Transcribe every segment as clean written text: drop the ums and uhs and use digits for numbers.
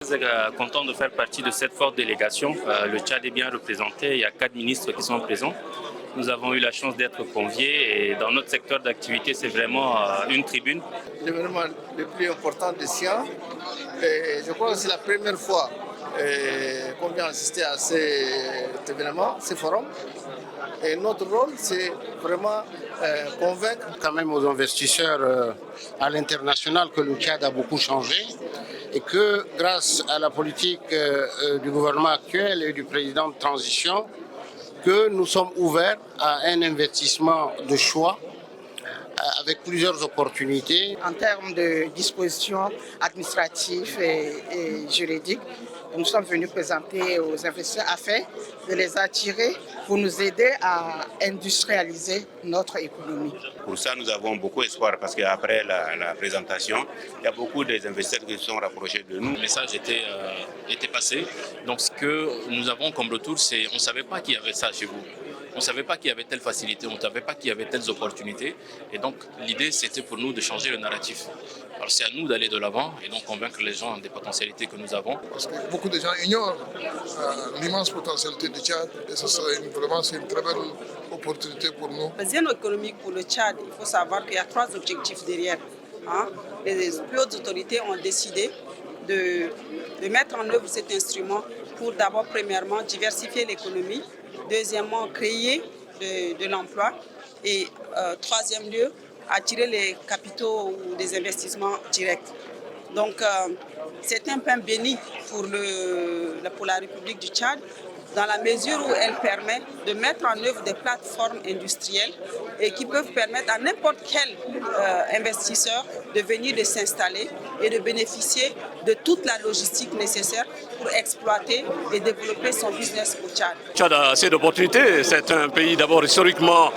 Très content de faire partie de cette forte délégation. Le Tchad est bien représenté, il y a 4 ministres qui sont présents. Nous avons eu la chance d'être conviés et dans notre secteur d'activité, c'est vraiment une tribune. L'événement le plus important de Sion. Et je crois que c'est la première fois qu'on vient assister à cet événement, ce forum. Et notre rôle, c'est vraiment convaincre quand même aux investisseurs à l'international que le Tchad a beaucoup changé et que grâce à la politique du gouvernement actuel et du président de transition, que nous sommes ouverts à un investissement de choix avec plusieurs opportunités. En termes de dispositions administratives et juridiques, nous sommes venus présenter aux investisseurs afin de les attirer pour nous aider à industrialiser notre économie. Pour ça, nous avons beaucoup d'espoir parce qu'après la présentation, il y a beaucoup d'investisseurs qui se sont rapprochés de nous. Le message était passé. Donc ce que nous avons comme retour, c'est on ne savait pas qu'il y avait ça chez vous. On ne savait pas qu'il y avait telle facilité, on ne savait pas qu'il y avait telles opportunités. Et donc l'idée, c'était pour nous de changer le narratif. Alors c'est à nous d'aller de l'avant et donc convaincre les gens des potentialités que nous avons. Parce que beaucoup de gens ignorent l'immense potentialité du Tchad et vraiment c'est une très belle opportunité pour nous. La vision économique pour le Tchad, il faut savoir qu'il y a 3 objectifs derrière. Les plus hautes autorités ont décidé de mettre en œuvre cet instrument pour d'abord, premièrement, diversifier l'économie, deuxièmement, créer de l'emploi et troisième lieu, attirer les capitaux ou des investissements directs. Donc, c'est un pain béni pour la République du Tchad, dans la mesure où elle permet de mettre en œuvre des plateformes industrielles et qui peuvent permettre à n'importe quel investisseur de venir de s'installer et de bénéficier de toute la logistique nécessaire pour exploiter et développer son business au Tchad. Le Tchad a assez d'opportunités. C'est un pays d'abord historiquement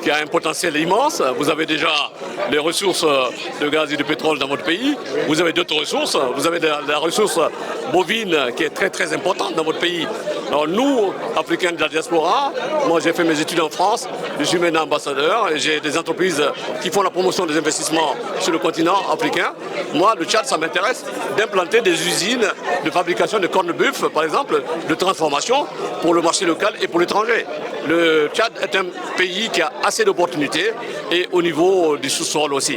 qui a un potentiel immense. Vous avez déjà les ressources de gaz et de pétrole dans votre pays. Vous avez d'autres ressources. Vous avez la ressource bovine qui est très très importante dans votre pays. Alors nous, Africains de la diaspora, moi j'ai fait mes études en France, je suis maintenant ambassadeur et j'ai des entreprises qui font la promotion des investissements sur le continent africain. Moi, le Tchad, ça m'intéresse d'implanter des usines de fabrication de cornes de bœuf, par exemple, de transformation pour le marché local et pour l'étranger. Le Tchad est un pays qui a assez d'opportunités et au niveau du sous-sol aussi.